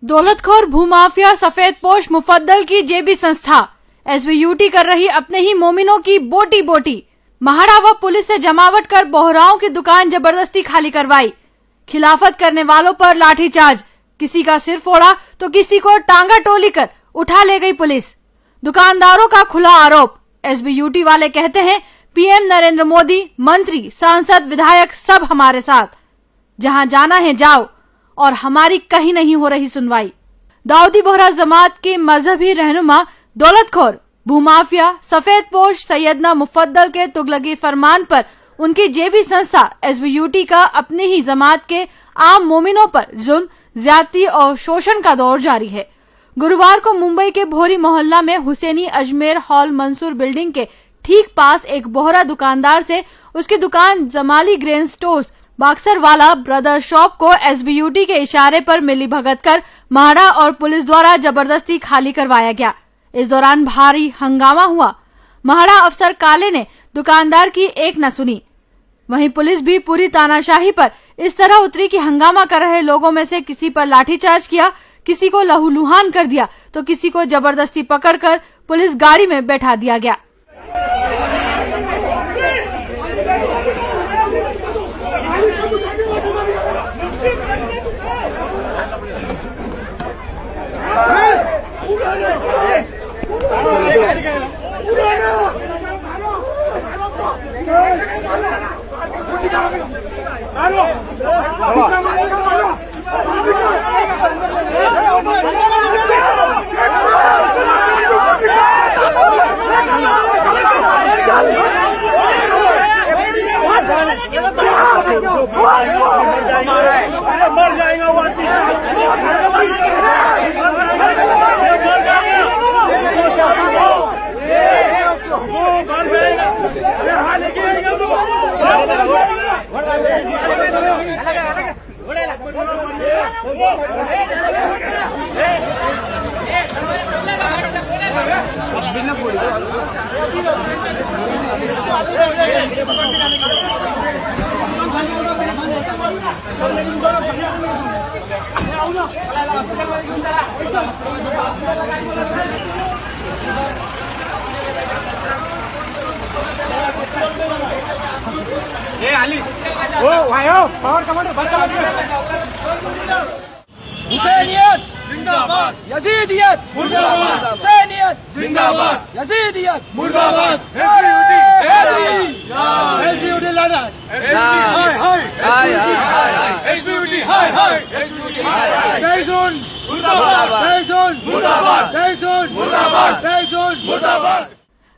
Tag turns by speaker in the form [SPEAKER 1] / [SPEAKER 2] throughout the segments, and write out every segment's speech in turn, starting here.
[SPEAKER 1] दौलतखोर भूमाफिया सफेदपोश मुफद्दल की जेबी संस्था एसबीयूटी कर रही अपने ही मोमिनों की बोटी बोटी। महाड़ा व पुलिस से जमावट कर बोहराओं की दुकान जबरदस्ती खाली करवाई। खिलाफत करने वालों पर लाठीचार्ज, किसी का सिर फोड़ा तो किसी को टांगा टोली कर उठा ले गई पुलिस। दुकानदारों का खुला आरोप, एसबीयूटी वाले कहते हैं पीएम नरेंद्र मोदी, मंत्री, सांसद, विधायक सब हमारे साथ, जहां जाना है जाओ, और हमारी कहीं नहीं हो रही सुनवाई। दाऊदी बोहरा जमात के मजहबी रहनुमा दौलतखोर भूमाफिया सफेदपोश सैयदना मुफद्दल के तुगलकी फरमान पर उनकी जेबी संस्था एसबीयूटी का अपनी ही जमात के आम मोमिनों पर जुल्म, ज्यादती और शोषण का दौर जारी है। गुरुवार को मुंबई के भोरी मोहल्ला में हुसैनी अजमेर हॉल मंसूर बिल्डिंग के ठीक पास एक बोहरा दुकानदार से उसकी दुकान Jamali grain stores Baxarwala brother shop को एसबीयूटी के इशारे पर मिली भगत कर महाड़ा और पुलिस द्वारा जबरदस्ती खाली करवाया गया। इस दौरान भारी हंगामा हुआ। महाड़ा अफसर काले ने दुकानदार की एक न सुनी। वहीं पुलिस भी पूरी तानाशाही पर इस तरह उतरी कि हंगामा कर रहे लोगों में से किसी पर लाठीचार्ज किया, किसी को लहूलुहान कर दिया तो किसी को जबरदस्ती पकड़कर पुलिस गाड़ी में बैठा दिया गया।
[SPEAKER 2] मर जाएगा वो अली ओ भाई हो पावर कमांडर
[SPEAKER 3] हुसैनियत
[SPEAKER 2] जिंदाबाद,
[SPEAKER 3] यजीदियत
[SPEAKER 2] मुर्दाबाद,
[SPEAKER 3] हुसैनियत
[SPEAKER 2] जिंदाबाद,
[SPEAKER 3] यजीदियत
[SPEAKER 2] मुर्दाबाद, एसबीयूटी लाना, हाय हाय, एसबीयूटी हाय हाय, जय सुन मुर्दाबाद, जय सुन मुर्दाबाद, जय सुन मुर्दाबाद, जय सुन मुर्दाबाद।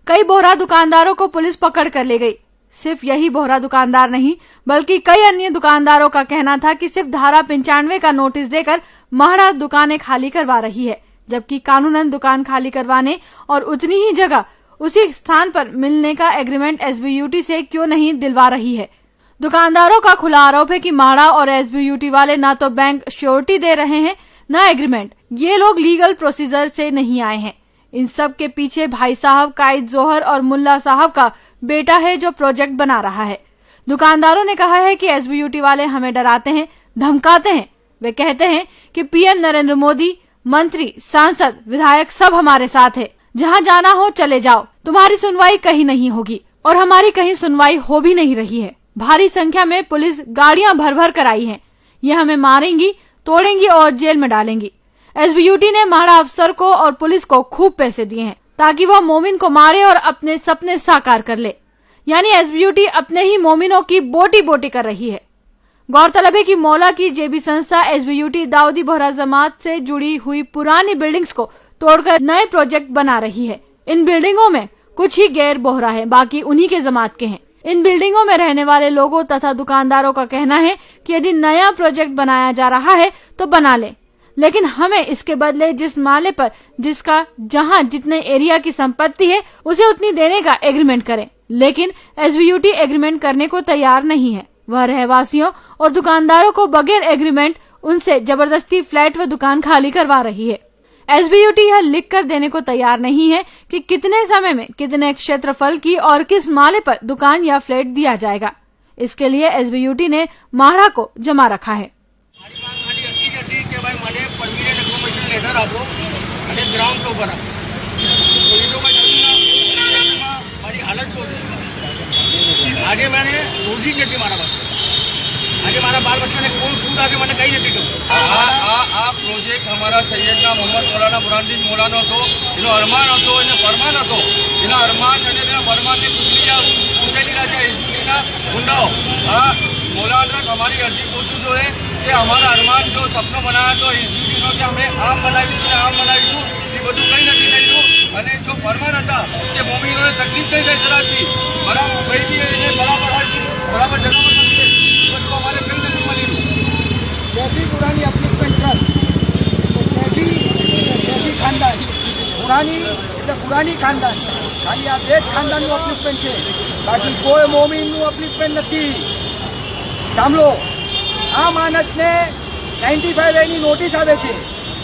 [SPEAKER 1] कई बोहरा दुकानदारों को पुलिस पकड़ कर ले गई। सिर्फ यही बोहरा दुकानदार नहीं बल्कि कई अन्य दुकानदारों का कहना था कि सिर्फ धारा 95 का नोटिस देकर महाड़ा दुकानें खाली करवा रही है, जबकि कानूनन दुकान खाली करवाने और उतनी ही जगह उसी स्थान पर मिलने का एग्रीमेंट एसबीयूटी से क्यों नहीं दिलवा रही है। दुकानदारों का खुला आरोप है कि महाड़ा और एसबीयूटी वाले न तो बैंक श्योरिटी दे रहे हैं न एग्रीमेंट। ये लोग लीगल प्रोसीजर से नहीं आए हैं। इन सब के पीछे भाई साहब कायद जोहर और मुल्ला साहब का बेटा है जो प्रोजेक्ट बना रहा है। दुकानदारों ने कहा है कि एसबीयूटी वाले हमें डराते हैं, धमकाते हैं। वे कहते हैं कि पीएम नरेंद्र मोदी, मंत्री, सांसद, विधायक सब हमारे साथ है, जहां जाना हो चले जाओ, तुम्हारी सुनवाई कहीं नहीं होगी, और हमारी कहीं सुनवाई हो भी नहीं रही है। भारी संख्या में पुलिस गाड़ियां भर भर कर आई है। ये हमें मारेंगी, तोड़ेंगी और जेल में डालेंगी। एसबीयूटी ने महाड़ा अफसर को और पुलिस को खूब पैसे दिए हैं ताकि वह मोमिन को मारे और अपने सपने साकार कर ले। यानी एसबीयूटी अपने ही मोमिनों की बोटी बोटी कर रही है। गौरतलब है कि मौला की जेबी संस्था एसबीयूटी दाऊदी बोहरा जमात से जुड़ी हुई पुरानी बिल्डिंग्स को तोड़कर नए प्रोजेक्ट बना रही है। इन बिल्डिंगों में कुछ ही गैर बोहरा है, बाकी उन्हीं के जमात के हैं। इन बिल्डिंगों में रहने वाले लोगों तथा दुकानदारों का कहना है कि यदि नया प्रोजेक्ट बनाया जा रहा है तो बना ले, लेकिन हमें इसके बदले जिस माले पर जिसका जहां जितने एरिया की संपत्ति है उसे उतनी देने का एग्रीमेंट करें। लेकिन एसबीयूटी एग्रीमेंट करने को तैयार नहीं है। वह रहवासियों और दुकानदारों को बगैर एग्रीमेंट उनसे जबरदस्ती फ्लैट व दुकान खाली करवा रही है। एसबीयूटी यह लिख कर देने को तैयार नहीं है कि कितने समय में कितने क्षेत्रफल की और किस माले पर दुकान या फ्लैट दिया जाएगा। इसके लिए एसबीयूटी ने महाड़ा को जमा रखा है।
[SPEAKER 4] ग्राउंड के ऊपर तो ये लोग मैं चलूंगा हमारी हालत जो आगे मैंने रोजी नहीं मारा बस आगे मारा बाल बच्चा ने कौन सूट आगे मैंने कहीं नहीं आ प्रोजेक्ट हमारा सैयदना मोहम्मद मौलाना बुरहानुद्दीन मौलाना तो इनो अरमान હતો એને ફરમાન હતો એના અરમાન અને એના ફરમાનને કુટલીયા ઉઠેલી રાજા ઇસ્માઇલના ગુંડાઓ આ मौलाना हमारी अर्जी पूछू जो है कि हमारा अरमान जो सपनो बनाया तो इस्माइलનો કે અમે આમ બનાવીશું ને આમ બનાવીશું એ બધું કંઈ નથી થયું અને જો ફરમાન હતા કે મોમીનોને તકલીફ થઈ જાય જરાથી બરાબર કઈ બી એને બરાબર જગા પર નથી બધું અમારે કંઈ નથી મળ્યું
[SPEAKER 3] सैफी पुरानी अपलिफ्टमेंट ट्रस्ट तो सैफी खानदान पुरानी खानदान खाली आ બે જ ખાનદાનનું અપલિફ્ટમેન્ટ છે બાકી કોઈ મોમીનનું અપલિફ્ટમેન્ટ નથી સાંભળો આ માણસને 95A ની નોટિસ આવે છે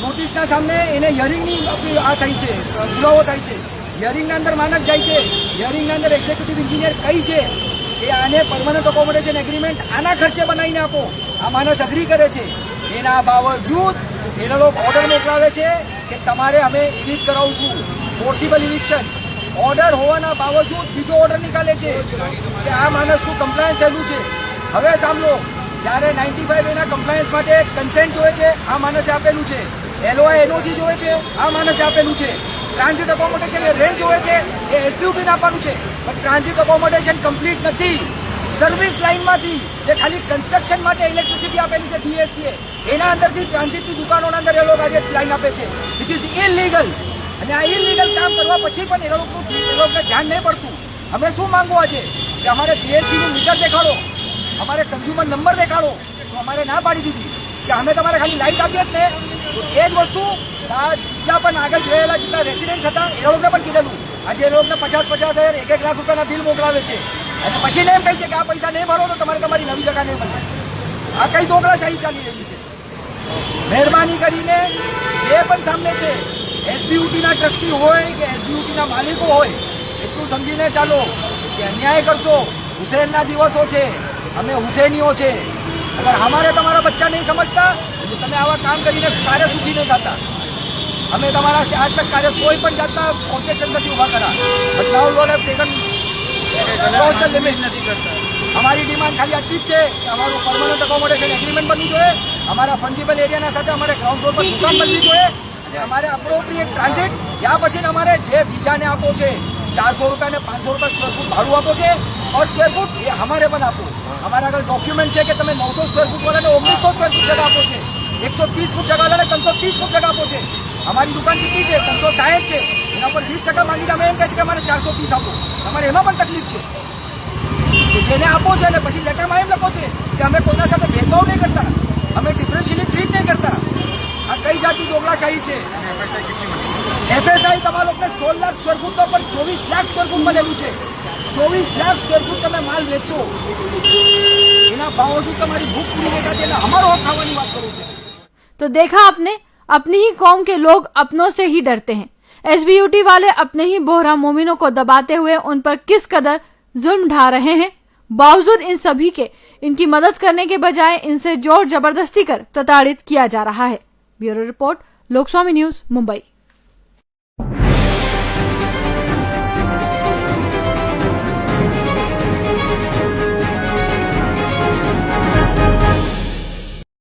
[SPEAKER 3] નોટિસના સામે એને હિયરિંગની આ થઈ છે પુરાવો થાય છે હિયરિંગના અંદર માણસ જાય છે હિયરિંગના અંદર એક્ઝિક્યુટિવ એન્જિનિયર કહી છે કે આને પરમનન્ટ એકોમોડેશન એગ્રીમેન્ટ આના ખર્ચે બનાવીને આપો આ માણસ અગ્રી કરે છે એના બાવજૂદ એ લોકો ઓર્ડર મોકલાવે છે કે તમારે અમે ઇવિક્ટ કરાવશું ફોર્સિબલ ઇવિક્શન ઓર્ડર હોવાના બાવજૂદ બીજો ઓર્ડર નીકાળે છે કે આ માણસનું કમ્પ્લાયન્સ થયેલું છે હવે સાંભળો જ્યારે 95A ના કમ્પ્લાયન્સ માટે કન્સેન્ટ જોઈએ છે આ માણસે આપેલું છે એનઓસી જોઈએ છે આ માણસે આપેલું છે ટ્રાન્ઝિટ એકોમોડેશન રેન્ટ જોઈએ છે એ એસપીયુટીને આપવાનું છે પણ ટ્રાન્ઝિટ એકોમોડેશન કમ્પ્લીટ નથી સર્વિસ લાઇનમાંથી જે ખાલી કન્સ્ટ્રક્શન માટે ઇલેક્ટ્રિસિટી આપેલી છે ડીએસસીએ એના અંદરથી ટ્રાન્ઝિટની દુકાનોના અંદર એ લોકો આજે લાઇન આપે છે વિચ ઇઝ ઇલીગલ અને આ ઇલીગલ કામ કરવા પછી પણ એ લોકોને ધ્યાન નહીં પડતું અમે શું માંગવા છે કે અમારે ડીએસસીનું મીટર દેખાડો અમારે કન્ઝ્યુમર નંબર દેખાડો તો અમારે ના પાડી દીધી કે અમે તમારે ખાલી લાઇટ આપીએ જ ને તો એ જ વસ્તુ જેટલા પણ આગળ જોયેલા જેટલા રેસિડેન્ટ્સ હતા એ લોકોને પણ કીધેલું આજે એ લોકોને 50,000 1 લાખ રૂપિયાના બિલ મોકલાવે છે અને પછી એમ કહે છે કે આ પૈસા નહીં ભરો તો તમારે તમારી નવી જગા નહીં મળે આ કઈ દોગલાશાહી ચાલી રહી છે મહેરબાની કરીને જે પણ સામે છે એસબીયુટીના ટ્રસ્ટી હોય કે એસબીયુટીના માલિકો હોય એટલું સમજીને ચાલો કે અન્યાય કરશો હુસૈનના દિવસો છે અમે હુસૈનીઓ છે અગર અમારે તમારા બચ્ચા નહીં સમજતા તો તમે આવા કામ કરીને કાર્ય સુખી નહીં થતા અમે તમારા આજ તક કાર્ય કોઈ પણ જાતના ઓબ્જેક્શન નથી ઉભા કર્યા but now load have taken cross the limit નથી કરતા અમારી ડિમાન્ડ ખાલી આટલી જ છે કે અમારું પરમનન્ટ એકોમોડેશન એગ્રીમેન્ટ બનવું જોઈએ અમારા ફંજીબલ એરિયાના સાથે અમારે ગ્રાઉન્ડ ફ્લોર પર દુકાન બનવી જોઈએ અને અમારે અપ્રોપ્રિએટ ટ્રાન્ઝિટ યા પછી અમારે જે બીજાને આપો છે 400 રૂપિયા ને 500 રૂપિયા સ્ક્વેર ફૂટ ભાડું આપો છે और स्क्वेर फूट ये हमारे पण आपो हमारा अगर डॉक्यूमेंट है कि તમે 900 स्क्वेर फूट वाला ने 1900 स्क्वेर फूट जगह आपो છે 130 फूट जगह वाला ने 330 फूट जगह आपो છે हमारी दुकान कितनी है 360 છે એના પર 20% માંગી અમે એમ કહે છે કે અમારે 430 આપો તમારે એમાં પણ તકલીફ છે તો જેને આપો છે ને પછી લેટરમાં એમ લખો છે કે અમે કોઈના સાથે ભેદભાવ નહીં કરતા અમે ડિફરન્શિયલી ટ્રીટ નહીં કરતા આ કઈ જાતની દોગલાશાહી છે એફએસઆઈ તમારા લોકોને 16 લાખ સ્ક્વેર ફૂટ તો પણ 24 લાખ સ્ક્વેર ફૂટ મળેલું છે 24 लाख स्क्वायर फुट તમે માલ વેચો એના બાવજूद તમારી ભૂખ પૂરી નહીં થતી એટલે અમારો હક ખાવાની વાત કરું છું
[SPEAKER 1] तो देखा आपने अपनी ही कौम के लोग अपनों से ही डरते हैं एसबीयूटी वाले अपने ही बोहरा मोमिनों को दबाते हुए उन पर किस कदर जुल्म ढा रहे हैं बावजूद इन सभी के इनकी मदद करने के बजाय इनसे जोर जबरदस्ती कर प्रताड़ित किया जा रहा है bureau report Lokswami news Mumbai.